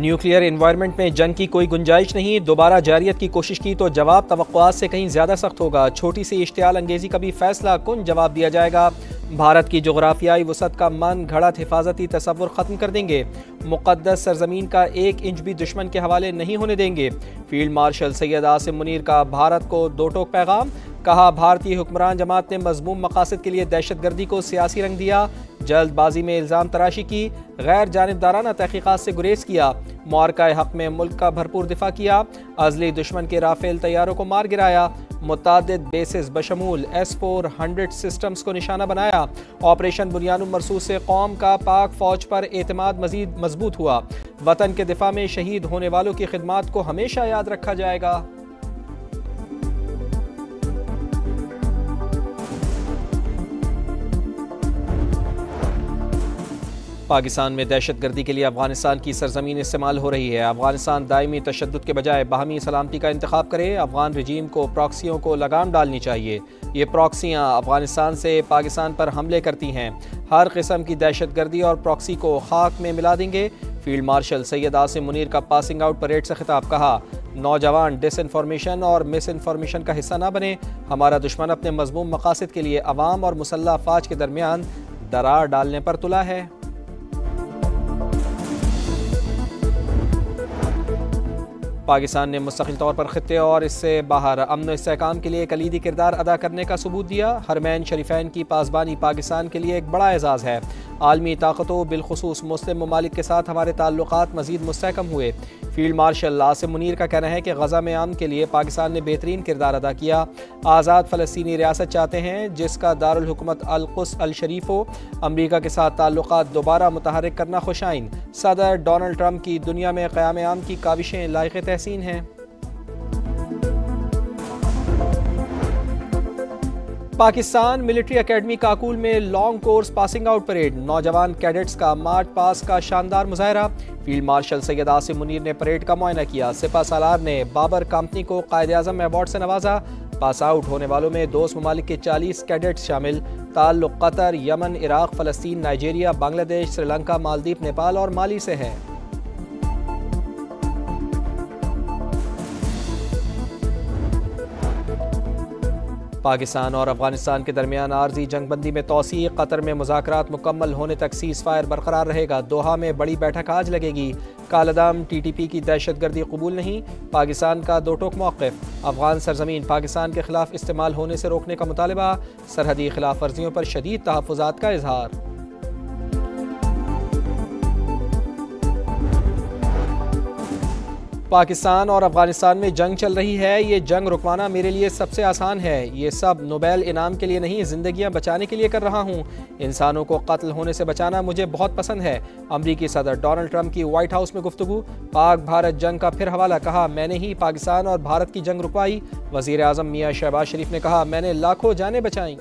Nuclear environment में जंग की कोई गुंजाइश नहीं, दोबारा जारियत की कोशिश की तो जवाब तवक्कुआत से कहीं ज़्यादा सख्त होगा। छोटी सी इश्तियाल अंगेज़ी का भी फैसला कुन जवाब दिया जाएगा। भारत की जोग्राफियाई वसअत का मन घड़त हिफाजती तसव्वुर ख़त्म कर देंगे। मुक़द्दस सरजमीन का 1 इंच भी दुश्मन के हवाले नहीं होने देंगे। फील्ड मार्शल सैयद आसिम मुनीर का भारत को दो टोक पैगाम। कहा, भारतीय हुक्मरान जमात ने मज़मूम मकासद के लिए दहशतगर्दी को सियासी रंग दिया। जल्दबाजी में इल्ज़ाम तराशी की, गैर जानिबदाराना तहक़ीक़ात से गुरेज किया। मुआरका हक़ में मुल्क का भरपूर दिफा किया। अज़ली दुश्मन के राफेल तैयारों को मार गिराया। मुतादिद बेसिस बशमूल S-400 सिस्टम्स को निशाना बनाया। ऑपरेशन बुनियानुल मरसूस से कौम का पाक फ़ौज पर एतमाद मज़ीद मजबूत हुआ। वतन के दिफा में शहीद होने वालों की खिदमात को हमेशा याद रखा जाएगा। पाकिस्तान में दहशतगर्दी के लिए अफगानिस्तान की सरजमीन इस्तेमाल हो रही है। अफगानिस्तान दायमी तशद्दुद के बजाय बाहमी सलामती का इंतखाब करे। अफगान रजीम को प्रॉक्सियों को लगाम डालनी चाहिए। ये प्रॉक्सियाँ अफगानिस्तान से पाकिस्तान पर हमले करती हैं। हर किस्म की दहशतगर्दी और प्रॉक्सी को खाक में मिला देंगे। फील्ड मार्शल सैयद आसिम मुनीर का पासिंग आउट परेड से खिताब। कहा, नौजवान डिसइंफॉर्मेशन और मिस इन्फॉर्मेशन का हिस्सा न बने। हमारा दुश्मन अपने मज़मूम मकासद के लिए अवाम और मुसल्लह अफवाज के दरमियान दरार डालने पर तुला है। पाकिस्तान ने मुस्तकिल तौर पर खित्ते और इससे बाहर अमन व इस्तेहकाम के लिए कलीदी किरदार अदा करने का सबूत दिया। हरमैन शरीफैन की पासबानी पाकिस्तान के लिए एक बड़ा एजाज़ है। आलमी ताकतों बिलखुसूस मुस्लिम ममालिक के साथ हमारे ताल्लुकात मज़ीद मुस्तहकम हुए। फील्ड मार्शल आसिम मुनीर का कहना है कि गज़ा में अमन के लिए पाकिस्तान ने बेहतरीन किरदार अदा किया। आज़ाद फ़लस्तीनी रियासत चाहते हैं जिसका दारुल हुकूमत अल-कुद्स अल-शरीफ हो। अमरीका के साथ ताल्लुकात दोबारा मुतहर्रिक करना खुशाइन। सदर डोनाल्ड ट्रंप की दुनिया में क़याम अमन की काविशें लायक़ तहसीन हैं। पाकिस्तान मिलिट्री एकेडमी काकुल में long course passing out parade. नौजवान कैडेट्स का मार्च पास का शानदार मुजाहरा। फील्ड मार्शल सैयद आसिम मुनीर ने परेड का मुआयना किया। सिपा सालार ने बाबर कंपनी को कायद-ए-आज़म अवार्ड से नवाजा। पास आउट होने वालों में दोस्त ममालिक के 40 कैडेट्स शामिल। ताल्लुक कतर, यमन, इराक, फ़लस्तीन, नाइजीरिया, बांग्लादेश, श्रीलंका, मालदीव, नेपाल और माली से है। पाकिस्तान और अफगानिस्तान के दरमियान आर्जी जंगबंदी में तौसीक़। कतर में मुज़ाकरात मुकम्मल होने तक सीज़ फायर बरकरार रहेगा। दोहा में बड़ी बैठक आज लगेगी। कालदम TTP की दहशतगर्दी कबूल नहीं। पाकिस्तान का दो टोक मौक़िफ़। अफगान सरजमीन पाकिस्तान के खिलाफ इस्तेमाल होने से रोकने का मुतालबा। सरहदी खिलाफ वर्जियों पर शदीद तहफ़्फ़ुज़ात का इजहार। पाकिस्तान और अफगानिस्तान में जंग चल रही है। ये जंग रुकवाना मेरे लिए सबसे आसान है। ये सब नोबेल इनाम के लिए नहीं, ज़िंदगियां बचाने के लिए कर रहा हूँ। इंसानों को कत्ल होने से बचाना मुझे बहुत पसंद है। अमरीकी सदर डोनाल्ड ट्रंप की व्हाइट हाउस में गुफ्तगू। पाक भारत जंग का फिर हवाला। कहा, मैंने ही पाकिस्तान और भारत की जंग रुकवाई। वज़ीर आज़म मियाँ शहबाज शरीफ ने कहा, मैंने लाखों जानें बचाईं।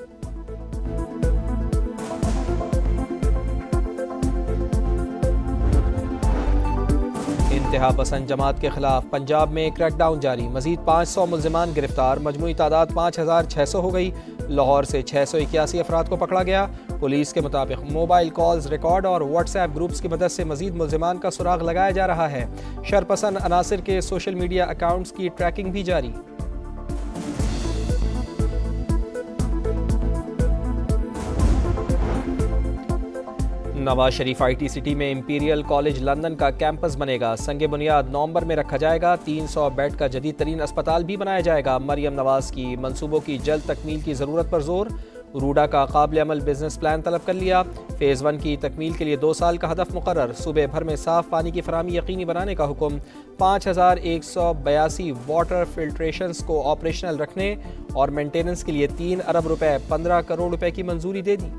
इंतहा पसंद जमात के खिलाफ पंजाब में क्रैकडाउन जारी। मजीद 500 मुल्जिमान गिरफ्तार। मजमूई तादाद 5600 हो गई। लाहौर से 681 अफराद को पकड़ा गया। पुलिस के मुताबिक मोबाइल कॉल्स रिकॉर्ड और व्हाट्सएप ग्रुप्स की मदद से मजीद मुल्जिमान का सुराग लगाया जा रहा है। शरपसंद अनासिर के सोशल मीडिया अकाउंट्स की ट्रैकिंग भी जारी। नवाज शरीफ IT सिटी में इंपीरियल कॉलेज लंदन का कैंपस बनेगा। संगे बुनियाद नवंबर में रखा जाएगा। 300 बेड का जदीद तरीन अस्पताल भी बनाया जाएगा। मरियम नवाज की मंसूबों की जल्द तकमील की ज़रूरत पर जोर। रूडा का काबिल अमल बिजनेस प्लान तलब कर लिया। फ़ेज़ 1 की तकमील के लिए 2 साल का हदफ मुकर्रर। सूबे भर में साफ़ पानी की फराहमी यकीनी बनाने का हुक्म। 5182 वाटर फिल्ट्रेशंस को ऑपरेशनल रखने और मेंटेनेंस के लिए 3 अरब रुपए 15 करोड़ रुपए की मंजूरी दे दी।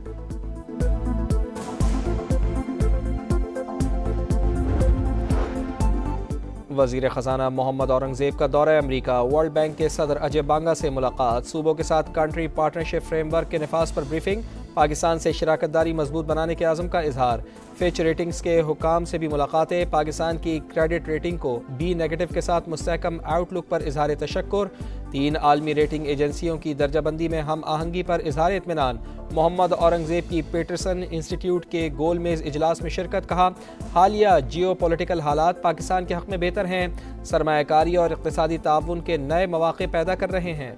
वज़ीर ख़जाना मोहम्मद औरंगज़ेब का दौरा अमरीका। वर्ल्ड बैंक के सदर अजय बांगा से मुलाकात। सूबों के साथ कंट्री पार्टनरशिप फ्रेमवर्क के नफाज पर ब्रीफिंग। पाकिस्तान से शराकतदारी मजबूत बनाने के आज़म का इजहार। फिच रेटिंग्स के हुकाम से भी मुलाकातें। पाकिस्तान की क्रेडिट रेटिंग को B- के साथ मुस्तहकम आउटलुक पर इजहार तशक्कुर। 3 आलमी रेटिंग एजेंसियों की दर्जाबंदी में हम आहंगी पर इजहार इत्मीनान। मोहम्मद औरंगजेब की पीटरसन इंस्टीट्यूट के गोल मेज इजलास में शिरकत। कहा, हालिया जियो पॉलिटिकल हालात पाकिस्तान के हक में बेहतर हैं, सरमायाकारी और इक़्तिसादी ताउन के नए मौक़े पैदा कर रहे हैं।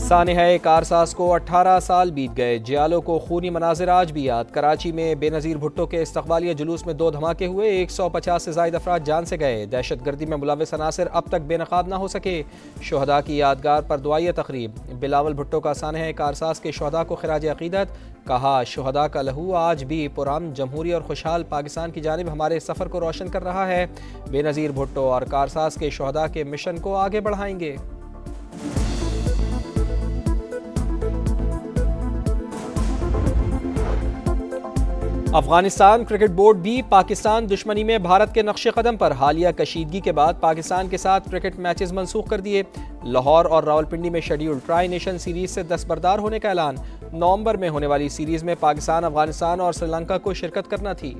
सानेहाए कारसाज को 18 साल बीत गए, जियालो को खूनी मनाजिर आज भी याद। कराची में बेनज़ीर भुट्टो के इस्तक़बालिया जुलूस में 2 धमाके हुए, 150 से ज़ायद अफराद जान से गए। दहशत गर्दी में मुलव्वस अनासिर अब तक बेनकाब न हो सके। शुहदा की यादगार पर दुआई तक़रीब। बिलावल भुट्टो का सानेहाए कारसाज के शुहदा को खिराज अक़ीदत। कहा, शुहदा का लहू आज भी पुरअमन, जमहूरी और खुशहाल पाकिस्तान की जानिब हमारे सफ़र को रोशन कर रहा है। बेनज़ीर भुट्टो और कारसाज के शुहदा के मिशन को आगे बढ़ाएंगे। अफगानिस्तान क्रिकेट बोर्ड भी पाकिस्तान दुश्मनी में भारत के नक्शे कदम पर। हालिया कशीदगी के बाद पाकिस्तान के साथ क्रिकेट मैचेस मनसूख कर दिए। लाहौर और रावलपिंडी में शेड्यूल ट्राई नेशन सीरीज से दस्तबरदार होने का ऐलान। नवंबर में होने वाली सीरीज में पाकिस्तान, अफगानिस्तान और श्रीलंका को शिरकत करना थी।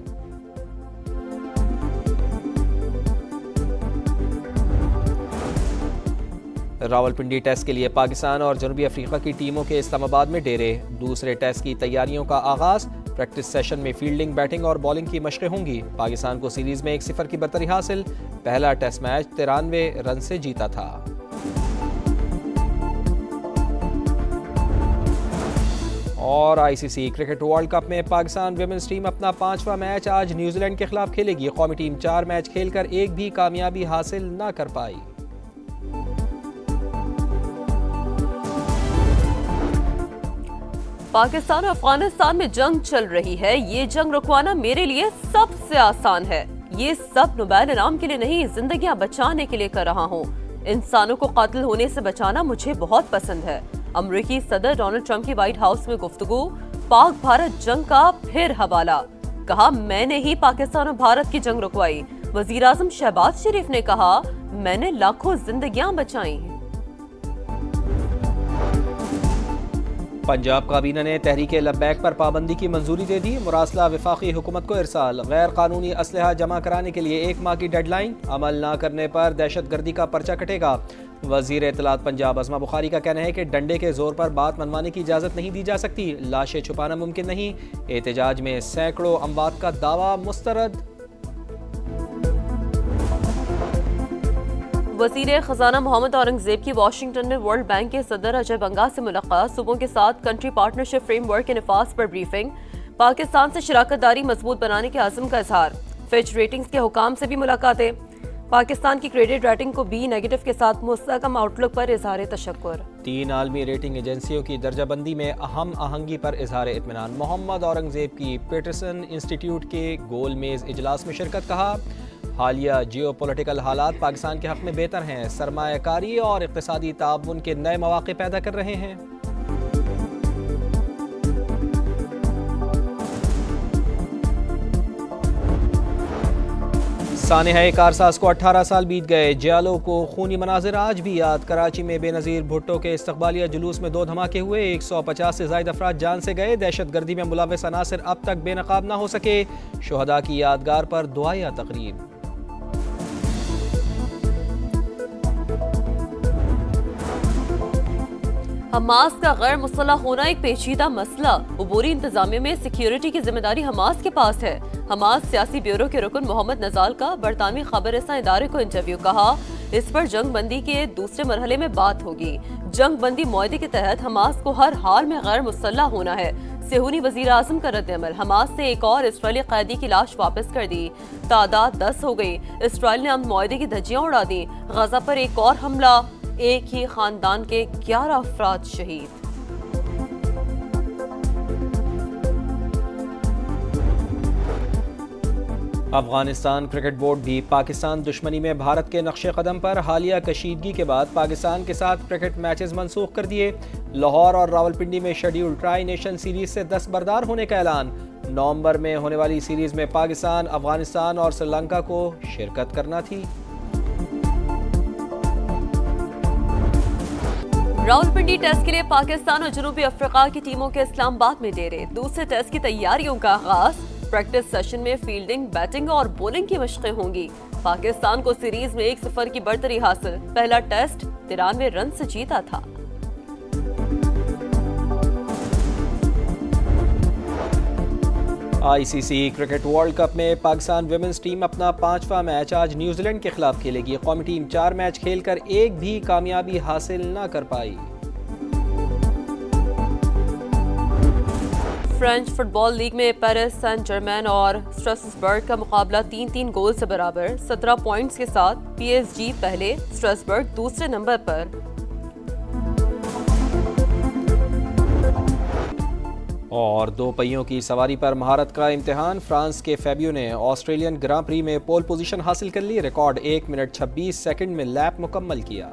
रावलपिंडी टेस्ट के लिए पाकिस्तान और जनूबी अफ्रीका की टीमों के इस्लामाबाद में डेरे। दूसरे टेस्ट की तैयारियों का आगाज। प्रैक्टिस सेशन में फील्डिंग, बैटिंग और बॉलिंग की मशकें होंगी। पाकिस्तान को सीरीज में 1-0 की बरतरी हासिल। पहला टेस्ट मैच 93 रन से जीता था। और आईसीसी क्रिकेट वर्ल्ड कप में पाकिस्तान विमेंस टीम अपना 5वां मैच आज न्यूजीलैंड के खिलाफ खेलेगी। कौमी टीम 4 मैच खेलकर एक भी कामयाबी हासिल न कर पाई। पाकिस्तान और अफगानिस्तान में जंग चल रही है। ये जंग रुकवाना मेरे लिए सबसे आसान है। ये सब नोबेल इनाम के लिए नहीं, जिंदगियां बचाने के लिए कर रहा हूँ। इंसानों को कत्ल होने से बचाना मुझे बहुत पसंद है। अमेरिकी सदर डोनाल्ड ट्रंप की व्हाइट हाउस में गुफ्तगू। पाक भारत जंग का फिर हवाला। कहा, मैंने ही पाकिस्तान और भारत की जंग रुकवाई। वजीर आजम शहबाज शरीफ ने कहा, मैंने लाखों जिंदगियां बचाई। पंजाब काबीना ने तहरीके लब्बैक पर पाबंदी की मंजूरी दे दी। मुरासला वफाकी हुकूमत को इरसाल। गैर कानूनी असलहा जमा कराने के लिए 1 माह की डेडलाइन। अमल न करने पर दहशत गर्दी का पर्चा कटेगा। वजीर इत्तलात पंजाब अज़मा बुखारी का कहना है कि डंडे के जोर पर बात मनवाने की इजाज़त नहीं दी जा सकती। लाशें छुपाना मुमकिन नहीं। एहतजाज में सैकड़ों अमवात का दावा मुस्तरद। वज़ीर खजाना मोहम्मद औरंगजेब की वाशिंगटन में वर्ल्ड बैंक के सदर अजय बंगा से मुलाकात। सूबों के साथ कंट्री पार्टनरशिप फ्रेमवर्क के नफाज पर ब्रीफिंग। पाकिस्तान से शराकत दारी मजबूत बनाने के आज़म का इजहार। फिच रेटिंग्स के हुकाम से भी मुलाकातें। पाकिस्तान की क्रेडिट रेटिंग को B- के साथ मुस्तहकम आउटलुक पर इजहार तशक्कुर। 3 आलमी रेटिंग एजेंसियों की दर्जाबंदी में अहम आहंगी पर इजहार इत्मीनान। मोहम्मद औरंगजेब की पीटरसन इंस्टीट्यूट के गोल मेज इजलास में शिरकत। कहा, हालिया जियो पॉलिटिकल हालात पाकिस्तान के हक में बेहतर हैं, सरमायाकारी और इक़्तिसादी ताउन के नए मौक़े पैदा कर रहे हैं। सानेहाए कारसाज को 18 साल बीत गए, जियालो को खूनी मनाजिर आज भी याद। कराची में बेनज़ीर भुट्टो के इस्तक़बालिया जुलूस में 2 धमाके हुए, 150 से ज़ायद अफराद जान से गए। दहशत गर्दी में मुलव्वस अनासिर अब तक बेनकाब न हो सके। शुहदा की यादगार पर दुआया तक़रीब। हमास का गैर मुसल्लह होना एक पेचीदा मसला। अबूरी इंतजामिया में सिक्योरिटी की जिम्मेदारी हमास के पास है। हमास सियासी ब्यूरो के रुकन मोहम्मद नजाल का बरतानवी खबररसां इदारे को इंटरव्यू। कहा, इस पर जंग बंदी के दूसरे मरहले में बात होगी। जंग बंदी मुआहदे के तहत हमास को हर हाल में गैर मुसल्लह होना है। सेहूनी वजीर आजम का रद्द-ए-अमल। हमास से एक और इसराइली कैदी की लाश वापस कर दी। तादाद 10 हो गई। इसराइल ने अमन मुआहदे की धज्जियां उड़ा दी। गजा पर एक और हमला, एक ही खानदान के 11 अफराद शहीद। अफगानिस्तान क्रिकेट बोर्ड भी पाकिस्तान दुश्मनी में भारत के नक्शे कदम पर। हालिया कशीदगी के बाद पाकिस्तान के साथ क्रिकेट मैचेस मनसूख कर दिए। लाहौर और रावलपिंडी में शेड्यूल ट्राई नेशन सीरीज से दस्तबरदार होने का ऐलान। नवंबर में होने वाली सीरीज में पाकिस्तान, अफगानिस्तान और श्रीलंका को शिरकत करना थी। रावलपिंडी टेस्ट के लिए पाकिस्तान और जनूबी अफ्रीका की टीमों के इस्लामाबाद में डेरे। दूसरे टेस्ट की तैयारियों का आगाज। प्रैक्टिस सेशन में फील्डिंग, बैटिंग और बॉलिंग की मशकें होंगी। पाकिस्तान को सीरीज में 1-0 की बढ़तरी हासिल। पहला टेस्ट 93 रन से जीता था। ICC क्रिकेट वर्ल्ड कप में पाकिस्तान विमेंस टीम अपना 5वां मैच आज न्यूजीलैंड के खिलाफ खेलेगी। कौमी टीम 4 मैच खेलकर एक भी कामयाबी हासिल न कर पाई। फ्रेंच फुटबॉल लीग में पेरिस सेंट जर्मैन और स्ट्रासबर्ग का मुकाबला 3-3 गोल से बराबर। 17 पॉइंट्स के साथ PSG पहले, स्ट्रासबर्ग दूसरे नंबर पर। और 2 पहियों की सवारी पर महारत का इम्तिहान। फ्रांस के फेबियो ने ऑस्ट्रेलियन ग्रां प्री में पोल पोजीशन हासिल कर ली। रिकॉर्ड 1 मिनट 26 सेकंड में लैप मुकम्मल किया।